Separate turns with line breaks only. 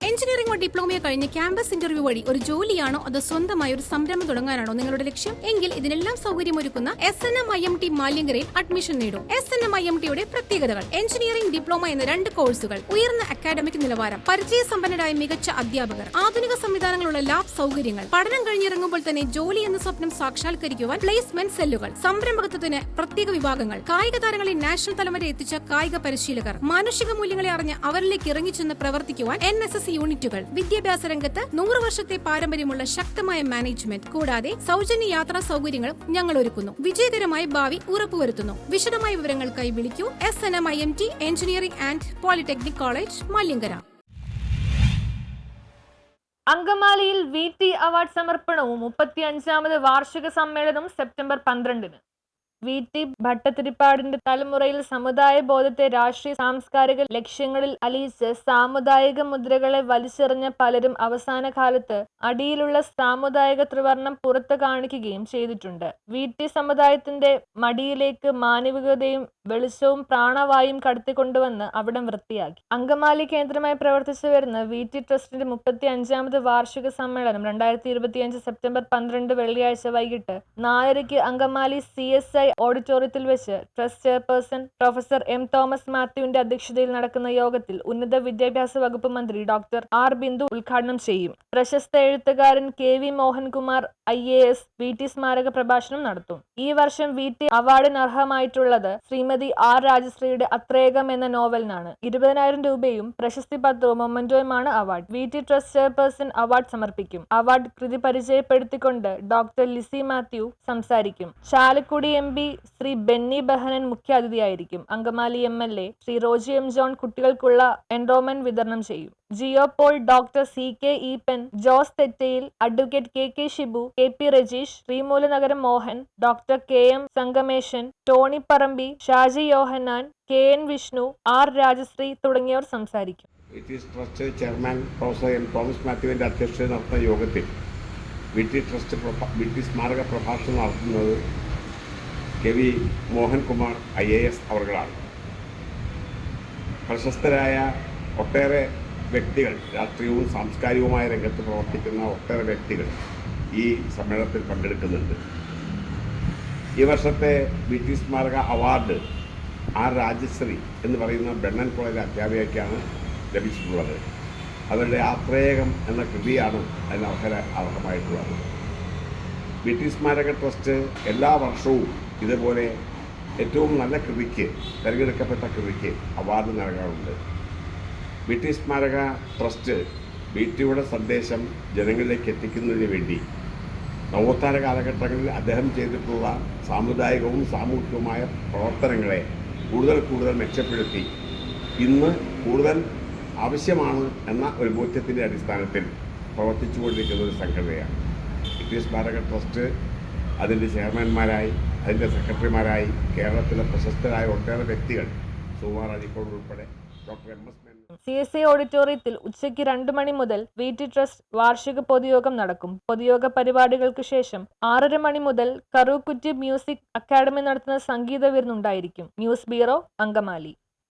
എഞ്ചിനീയറിംഗോ ഡിപ്ലോമയോ കഴിഞ്ഞ് campus interview വഴി ഒരു ജോലിയാണോ അതോ സ്വന്തമായി ഒരു സംരംഭം തുടങ്ങാനാണോ നിങ്ങളുടെ ലക്ഷ്യം എങ്കിൽ ഇതിനെല്ലാം സൗകര്യമൊരുക്കുന്ന SNM-IMT മാലിങ്കരയിൽ അഡ്മിഷൻ നേടും. SNM-IMTയുടെ പ്രത്യേകതകൾ: എഞ്ചിനീയറിംഗ് ഡിപ്ലോമ എന്ന 2 കോഴ്സുകൾ, ഉയർന്ന അക്കാഡമിക് നിലവാരം, പരിചയസമ്പന്നരായ മികച്ച അധ്യാപകർ, ആധുനിക സംവിധാനങ്ങളുള്ള ലാബ് സൗകര്യങ്ങൾ, പഠനം കഴിഞ്ഞിറങ്ങുമ്പോൾ തന്നെ ജോലി എന്ന സ്വപ്നം സാക്ഷാത്കരിക്കുവാൻ പ്ലേസ്മെന്റ് സെല്ലുകൾ, സംരംഭകത്വത്തിന് പ്രത്യേക വിഭാഗങ്ങൾ, കായിക താരങ്ങളെ നാഷണൽ തലം വരെ എത്തിച്ച കായിക പരിശീലകർ, മാനുഷിക മൂല്യങ്ങളെ അറിഞ്ഞ് അവരിലേക്ക് ഇറങ്ങിച്ചെന്ന് പ്രവർത്തിക്കുവാൻ NSS യൂണിറ്റുകൾ, വിദ്യാഭ്യാസ രംഗത്ത് 100 വർഷത്തെ പാരമ്പര്യമുള്ള ശക്തമായ മാനേജ്മെന്റ്, കൂടാതെ സൗജന്യ യാത്രാ സൗകര്യങ്ങളും ഞങ്ങൾ ഒരുക്കുന്നു. വിജയകരമായ ഭാവി ഉറപ്പുവരുത്തുന്നു. വിശദമായ വിവരങ്ങൾക്കായി വിളിക്കൂ. SNM-IMT engineering and polytechnic college, Malankara.
അങ്കമാലിയിൽ VT അവാർഡ് സമർപ്പണവും 35ാമത് വാർഷിക സമ്മേളനവും സെപ്റ്റംബർ 12-ന്. VT ഭട്ടതിരിപ്പാടിന്റെ തലമുറയിൽ സമുദായ ബോധത്തെ രാഷ്ട്രീയ സാംസ്കാരിക ലക്ഷ്യങ്ങളിൽ അലിയിച്ച് സാമുദായിക മുദ്രകളെ വലിച്ചെറിഞ്ഞ പലരും അവസാന കാലത്ത് അടിയിലുള്ള സാമുദായിക ത്രിവർണം പുറത്തു കാണിക്കുകയും ചെയ്തിട്ടുണ്ട്. VT സമുദായത്തിന്റെ മടിയിലേക്ക് മാനവികതയും വെളിച്ചവും പ്രാണവായും കടത്തിക്കൊണ്ടുവന്ന് അവിടം വൃത്തിയാക്കി. അങ്കമാലി കേന്ദ്രമായി പ്രവർത്തിച്ചു വരുന്ന VT ട്രസ്റ്റിന്റെ 35ാമത് വാർഷിക സമ്മേളനം 2025 സെപ്റ്റംബർ 12 വെള്ളിയാഴ്ച വൈകിട്ട് 4:30 അങ്കമാലി CSI ഓഡിറ്റോറിയത്തിൽ വെച്ച് trust chairperson professor M. Thomas മാത്യുവിന്റെ അധ്യക്ഷതയിൽ നടക്കുന്ന യോഗത്തിൽ ഉന്നത വിദ്യാഭ്യാസ വകുപ്പ് മന്ത്രി ഡോക്ടർ R. ബിന്ദു ഉദ്ഘാടനം ചെയ്യും. പ്രശസ്ത എഴുത്തുകാരൻ KV മോഹൻകുമാർ IAS VT സ്മാരക പ്രഭാഷണം നടത്തും. ഈ വർഷം VT അവാർഡിന് അർഹമായിട്ടുള്ളത് ശ്രീമതി R. രാജശ്രീയുടെ അത്രേകം എന്ന നോവലിനാണ്. 20,000 രൂപയും പ്രശസ്തി പത്രവും മൊമെന്റോയുമാണ് award. VT trust chairperson award സമർപ്പിക്കും. അവാർഡ് കൃതി പരിചയപ്പെടുത്തിക്കൊണ്ട് ഡോക്ടർ ലിസി മാത്യു സംസാരിക്കും. ചാലക്കുടി MP ശ്രീ ബെന്നി ബെഹനൻ മുഖ്യാതിഥിയായിരിക്കും. Angamaly MLA Shri Roji M. ജോൺ കുട്ടികൾക്കുള്ള എൻറോൾമെന്റ് വിതരണം ചെയ്യും. ജിയോ പോൾ, ഡോക്ടർ CK ഈപ്പൻ, Jose Thettayil, advocate KK Shibu, KP Rajeesh, Sreemoolanagaram Mohan, doctor KM Sangameshan, Tony Parampi, Shaji Yohannan, KN Vishnu, R. Rajasree തുടങ്ങിയവർ സംസാരിക്കും.
Trust chairman professor M. Thomas മാത്യുവിന്റെ അധ്യക്ഷതയിൽ നടത്തുന്ന യോഗത്തിൽ VT സ്മാരക പ്രഭാഷണം നടത്തുന്നത് KV മോഹൻകുമാർ IAS അവർകളാണ്. പ്രശസ്തരായ ഒട്ടേറെ വ്യക്തികൾ, രാഷ്ട്രീയവും സാംസ്കാരികവുമായ രംഗത്ത് പ്രവർത്തിക്കുന്ന ഒട്ടേറെ വ്യക്തികൾ ഈ സമ്മേളനത്തിൽ പങ്കെടുക്കുന്നുണ്ട്. ഈ വർഷത്തെ VT സ്മാരക അവാർഡ് R. രാജശ്രീ എന്ന് പറയുന്ന ബ്രണ്ണൻ കോളേജ് അധ്യാപികയ്ക്കാണ് ലഭിച്ചിട്ടുള്ളത്. അവരുടെ ആത്രേയകം എന്ന കൃതിയാണ് അതിന് അർഹമായിട്ടുള്ളത്. VT സ്മാരക ട്രസ്റ്റ് എല്ലാ വർഷവും ഇതുപോലെ ഏറ്റവും നല്ല കൃതിക്ക്, തിരഞ്ഞെടുക്കപ്പെട്ട കൃതിക്ക് അവാർഡ് നൽകാറുണ്ട്. VT സ്മാരക ട്രസ്റ്റ് VTയുടെ സന്ദേശം ജനങ്ങളിലേക്ക് എത്തിക്കുന്നതിന് വേണ്ടി നവോത്ഥാന കാലഘട്ടങ്ങളിൽ അദ്ദേഹം ചെയ്തിട്ടുള്ള സാമുദായികവും സാമൂഹികവുമായ പ്രവർത്തനങ്ങളെ കൂടുതൽ മെച്ചപ്പെടുത്തി ഇന്ന് കൂടുതൽ ആവശ്യമാണ് എന്ന ഒരു ബോധ്യത്തിൻ്റെ അടിസ്ഥാനത്തിൽ പ്രവർത്തിച്ചുകൊണ്ടിരിക്കുന്ന ഒരു സംഘടനയാണ് VT സ്മാരക ട്രസ്റ്റ്. അതിൻ്റെ ചെയർമാൻമാരായി, അതിൻ്റെ സെക്രട്ടറിമാരായി കേരളത്തിലെ പ്രശസ്തരായ ഒട്ടേറെ വ്യക്തികൾ, സുകുമാർ അഴീക്കോട് ഉൾപ്പെടെ ഡോക്ടർ MS
CSI ഓഡിറ്റോറിയത്തിൽ ഉച്ചയ്ക്ക് 2 മണി മുതൽ VT ട്രസ്റ്റ് വാർഷിക പൊതുയോഗം നടക്കും. പൊതുയോഗ പരിപാടികൾക്ക് ശേഷം 6:30 മണി മുതൽ കറൂക്കുറ്റി മ്യൂസിക് അക്കാദമി നടത്തുന്ന സംഗീത വിരുന്നുണ്ടായിരിക്കും. News bureau, Angamaly.